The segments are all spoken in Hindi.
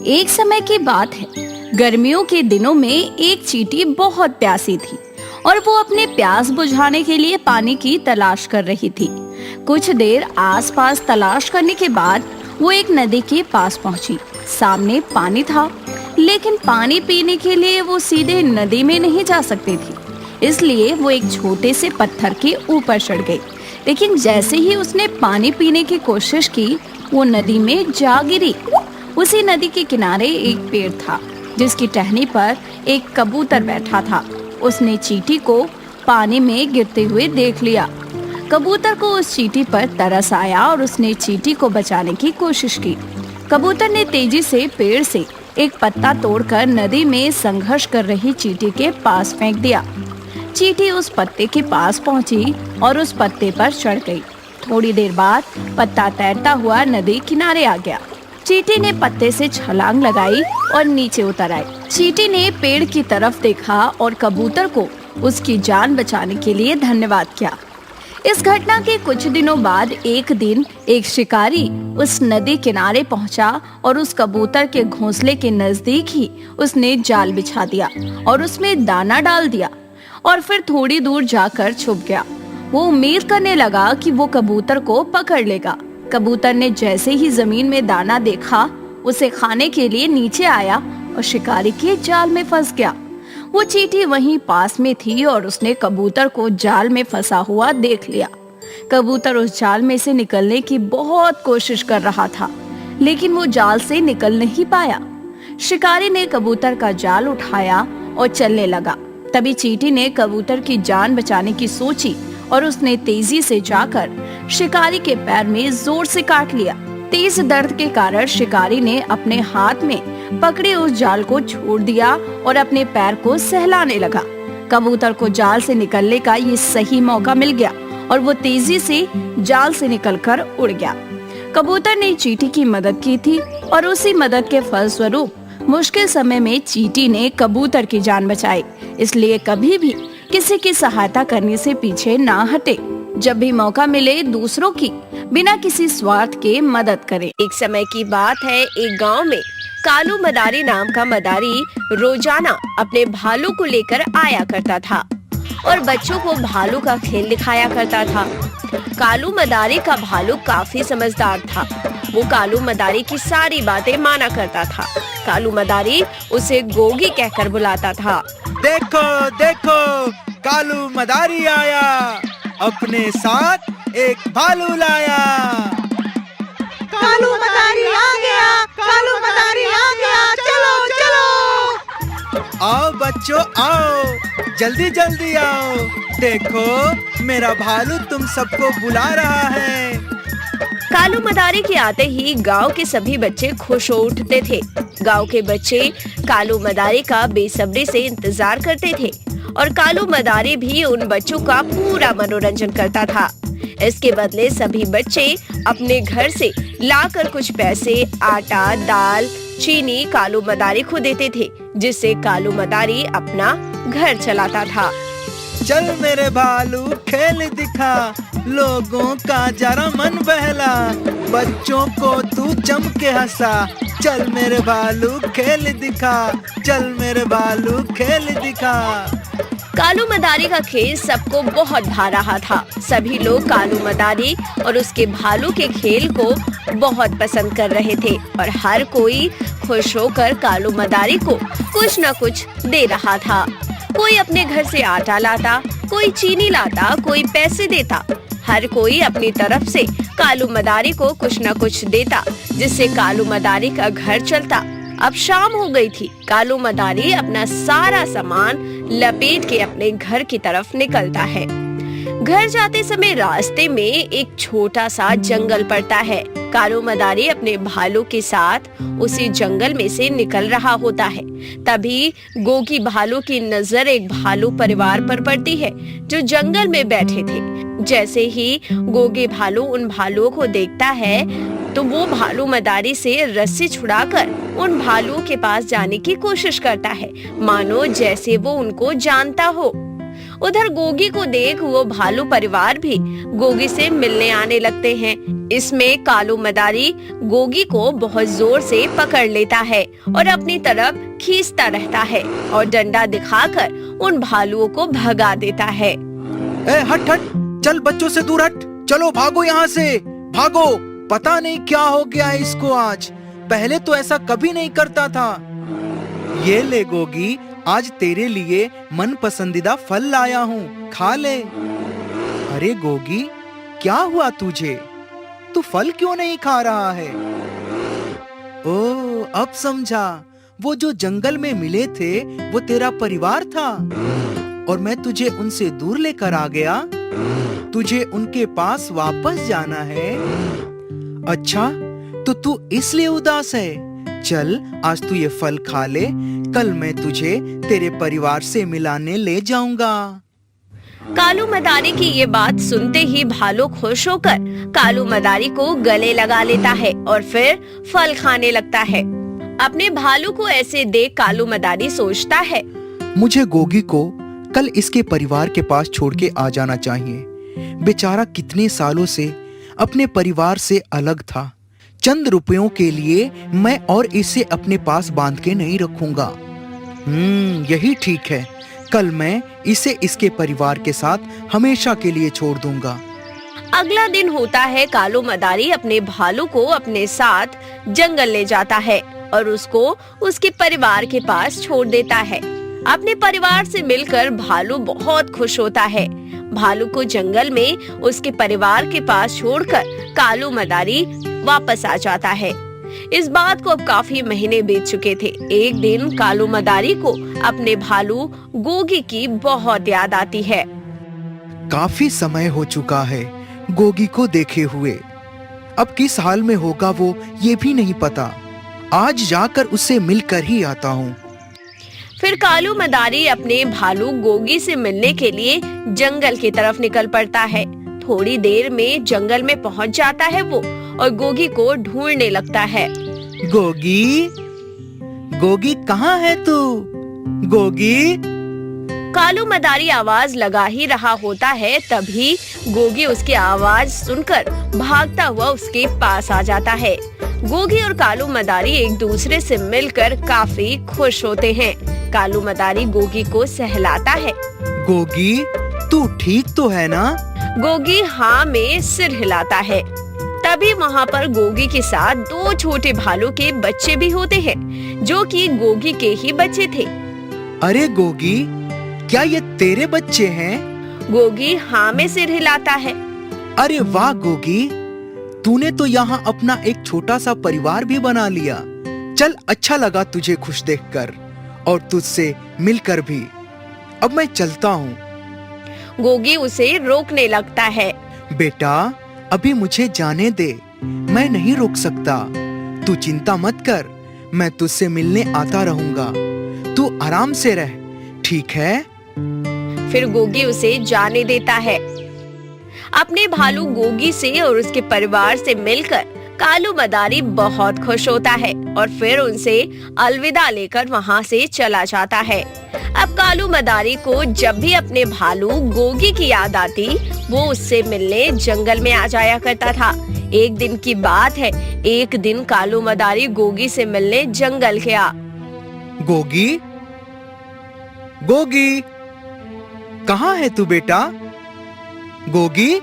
एक समय की बात है, गर्मियों के दिनों में एक चींटी बहुत प्यासी थी और वो अपने प्यास बुझाने के लिए पानी की तलाश कर रही थी। कुछ देर आसपास तलाश करने के बाद वो एक नदी के पास पहुंची। सामने पानी था, लेकिन पानी पीने के लिए वो सीधे नदी में नहीं जा सकती थी, इसलिए वो एक छोटे से पत्थर के ऊपर चढ़ गई। लेकिन जैसे ही उसने पानी पीने की कोशिश की, वो नदी में जा गिरी। उसी नदी के किनारे एक पेड़ था, जिसकी टहनी पर एक कबूतर बैठा था। उसने चींटी को पानी में गिरते हुए देख लिया। कबूतर को उस चींटी पर तरस आया और उसने चींटी को बचाने की कोशिश की। कबूतर ने तेजी से पेड़ से एक पत्ता तोड़कर नदी में संघर्ष कर रही चींटी के पास फेंक दिया। चींटी उस पत्ते के पास पहुंची और उस पत्ते पर चढ़ गई। थोड़ी देर बाद पत्ता तैरता हुआ नदी किनारे आ गया। चींटी ने पत्ते से छलांग लगाई और नीचे उतर आई। चींटी ने पेड़ की तरफ देखा और कबूतर को उसकी जान बचाने के लिए धन्यवाद किया। इस घटना के कुछ दिनों बाद एक दिन एक शिकारी उस नदी किनारे पहुंचा और उस कबूतर के घोंसले के नजदीक ही उसने जाल बिछा दिया और उसमें दाना डाल दिया और फिर थोड़ी दूर जाकर छुप गया। वो उम्मीद करने लगा कि वो कबूतर को पकड़ लेगा। कबूतर ने जैसे ही जमीन में दाना देखा, उसे खाने के लिए नीचे आया और शिकारी के जाल में फंस गया। वो चींटी वहीं पास में थी और उसने कबूतर को जाल में फंसा हुआ देख लिया। कबूतर उस जाल में से निकलने की बहुत कोशिश कर रहा था, लेकिन वो जाल से निकल नहीं पाया। शिकारी ने कबूतर का जाल उठाया और चलने लगा। तभी चींटी ने कबूतर की जान बचाने की सोची और उसने तेजी से जाकर शिकारी के पैर में जोर से काट लिया। तेज दर्द के कारण शिकारी ने अपने हाथ में पकड़े उस जाल को छोड़ दिया और अपने पैर को सहलाने लगा। कबूतर को जाल से निकलने का ये सही मौका मिल गया और वो तेजी से जाल से निकलकर उड़ गया। कबूतर ने चींटी की मदद की थी और उसी मदद के फलस्वरूप मुश्किल समय में चींटी ने कबूतर की जान बचाई। इसलिए कभी भी किसी की सहायता करने से पीछे ना हटे। जब भी मौका मिले, दूसरों की बिना किसी स्वार्थ के मदद करें। एक समय की बात है, एक गांव में कालू मदारी नाम का मदारी रोजाना अपने भालू को लेकर आया करता था और बच्चों को भालू का खेल दिखाया करता था। कालू मदारी का भालू काफी समझदार था। वो कालू मदारी की सारी बातें माना करता था। कालू मदारी उसे गोगी कहकर बुलाता था। देखो देखो, कालू मदारी आया, अपने साथ एक भालू लाया। कालू मदारी आ गया, कालू मदारी आ गया, चलो चलो। आओ बच्चों आओ, जल्दी जल्दी आओ। देखो मेरा भालू तुम सबको बुला रहा है। कालू मदारी के आते ही गांव के सभी बच्चे खुश हो उठते थे। गांव के बच्चे कालू मदारी का बेसब्री से इंतजार करते थे और कालू मदारी भी उन बच्चों का पूरा मनोरंजन करता था। इसके बदले सभी बच्चे अपने घर से लाकर कुछ पैसे, आटा, दाल, चीनी कालू मदारी को देते थे, जिससे कालू मदारी अपना घर चलाता था। चल मेरे भालू खेल दिखा, लोगों का जरा मन बहला, बच्चों को तू जम के हंसा। चल मेरे भालू खेल दिखा, चल मेरे भालू खेल दिखा। कालू मदारी का खेल सबको बहुत भा रहा था। सभी लोग कालू मदारी और उसके भालू के खेल को बहुत पसंद कर रहे थे और हर कोई खुश होकर कालू मदारी को कुछ न कुछ दे रहा था। कोई अपने घर से आटा लाता, कोई चीनी लाता, कोई पैसे देता। हर कोई अपनी तरफ से कालू मदारी को कुछ न कुछ देता, जिससे कालू मदारी का घर चलता। अब शाम हो गई थी। कालू मदारी अपना सारा सामान लपेट के अपने घर की तरफ निकलता है। घर जाते समय रास्ते में एक छोटा सा जंगल पड़ता है। कालू मदारी अपने भालू के साथ उसी जंगल में से निकल रहा होता है। तभी गोगी भालू की नजर एक भालू परिवार पर पड़ती है, जो जंगल में बैठे थे। जैसे ही गोगी भालू उन भालुओं को देखता है, तो वो भालू मदारी से रस्सी छुड़ाकर उन भालुओं के पास जाने की कोशिश करता है, मानो जैसे वो उनको जानता हो। उधर गोगी को देख वो भालू परिवार भी गोगी से मिलने आने लगते हैं। इसमें कालू मदारी गोगी को बहुत जोर से पकड़ लेता है और अपनी तरफ खींचता रहता है और डंडा दिखाकर उन भालुओं को भगा देता है। ए हट हट, चल बच्चों से दूर हट, चलो भागो यहाँ से, भागो। पता नहीं क्या हो गया है इसको आज, पहले तो ऐसा कभी नहीं करता था। ये ले गोगी, आज तेरे लिए मन पसंदीदा फल लाया हूँ, खा ले। अरे गोगी, क्या हुआ तुझे? तू फल क्यों नहीं खा रहा है? ओह, अब समझा, वो जो जंगल में मिले थे वो तेरा परिवार था और मैं तुझे उनसे दूर लेकर आ गया। तुझे उनके पास वापस जाना है। अच्छा, तो तू इसलिए उदास है। चल, आज तू ये फल खा ले, कल मैं तुझे तेरे परिवार से मिलाने ले जाऊंगा। कालू मदारी की ये बात सुनते ही भालू खुश होकर कालू मदारी को गले लगा लेता है और फिर फल खाने लगता है। अपने भालू को ऐसे देख कालू मदारी सोचता है, मुझे गोगी को कल इसके परिवार के पास छोड़ के आ जाना चाहिए। बेचारा कितने सालों से अपने परिवार से अलग था। चंद रुपयों के लिए मैं और इसे अपने पास बांध के नहीं रखूंगा। यही ठीक है, कल मैं इसे इसके परिवार के साथ हमेशा के लिए छोड़ दूंगा। अगला दिन होता है। कालू मदारी अपने भालू को अपने साथ जंगल ले जाता है और उसको उसके परिवार के पास छोड़ देता है। अपने परिवार से मिलकर भालू बहुत खुश होता है। भालू को जंगल में उसके परिवार के पास छोड़कर कालू मदारी वापस आ जाता है। इस बात को अब काफी महीने बीत चुके थे। एक दिन कालू मदारी को अपने भालू गोगी की बहुत याद आती है। काफी समय हो चुका है गोगी को देखे हुए। अब किस हाल में होगा वो ये भी नहीं पता। आज जाकर उससे मिलकर ही आता हूँ। फिर कालू मदारी अपने भालू गोगी से मिलने के लिए जंगल की तरफ निकल पड़ता है। थोड़ी देर में जंगल में पहुंच जाता है वो और गोगी को ढूंढने लगता है। गोगी, गोगी कहाँ है तू? गोगी। कालू मदारी आवाज लगा ही रहा होता है, तभी गोगी उसकी आवाज सुनकर भागता हुआ उसके पास आ जाता है। गोगी और कालू मदारी एक दूसरे से मिलकर काफी खुश होते हैं। कालू मदारी गोगी को सहलाता है। गोगी, तू ठीक तो है ना? गोगी हाँ में सिर हिलाता है। तभी वहाँ पर गोगी के साथ दो छोटे भालू के बच्चे भी होते हैं, जो कि गोगी के ही बच्चे थे। अरे गोगी, क्या ये तेरे बच्चे हैं? गोगी हाँ में सिर हिलाता है। अरे वाह गोगी, तूने तो यहाँ अपना एक छोटा सा परिवार भी बना लिया। चल, अच्छा लगा तुझे खुश देखकर और तुझसे मिलकर भी। अब मैं चलता हूँ। गोगी उसे रोकने लगता है। बेटा, अभी मुझे जाने दे, मैं नहीं रोक सकता। तू चिंता मत कर, मैं तुझसे मिलने आता रहूंगा। तू आराम से रह, ठीक है? फिर गोगी उसे जाने देता है। अपने भालू गोगी से और उसके परिवार से मिलकर कालू मदारी बहुत खुश होता है और फिर उनसे अलविदा लेकर वहाँ से चला जाता है। अब कालू मदारी को जब भी अपने भालू गोगी की याद आती, वो उससे मिलने जंगल में आ जाया करता था। एक दिन की बात है, एक दिन कालू मदारी गोगी से मिलने जंगल गया। गोगी, गोगी, कहाँ है तू बेटा? गोगी,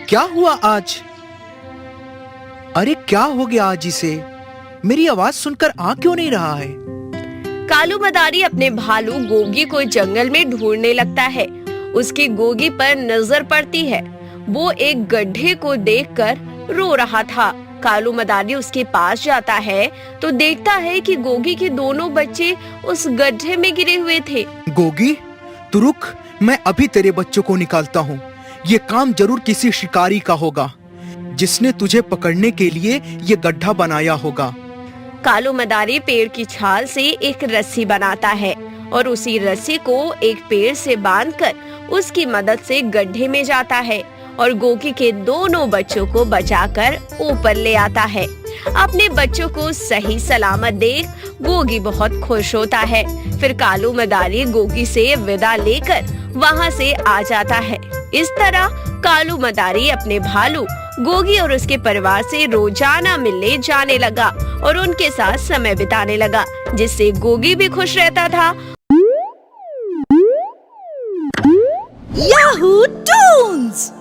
क्या हुआ आज? अरे क्या हो गया आज इसे? मेरी आवाज सुनकर आ क्यों नहीं रहा है? कालू मदारी अपने भालू गोगी को जंगल में ढूंढने लगता है। उसकी गोगी पर नजर पड़ती है। वो एक गड्ढे को देखकर रो रहा था। कालू मदारी उसके पास जाता है तो देखता है कि गोगी के दोनों बच्चे उस गड्ढे में गिरे हुए थे। गोगी, तू रुक, मैं अभी तेरे बच्चों को निकालता हूँ। ये काम जरूर किसी शिकारी का होगा, जिसने तुझे पकड़ने के लिए ये गड्ढा बनाया होगा। कालू मदारी पेड़ की छाल से एक रस्सी बनाता है और उसी रस्सी को एक पेड़ से बांधकर उसकी मदद से गड्ढे में जाता है और गोगी के दोनों बच्चों को बचाकर ऊपर ले आता है। अपने बच्चों को सही सलामत देख गोगी बहुत खुश होता है। फिर कालू मदारी गोगी से विदा लेकर वहाँ से आ जाता है। इस तरह कालू मदारी अपने भालू गोगी और उसके परिवार से रोजाना मिलने जाने लगा और उनके साथ समय बिताने लगा, जिससे गोगी भी खुश रहता था। Yahoo Toons.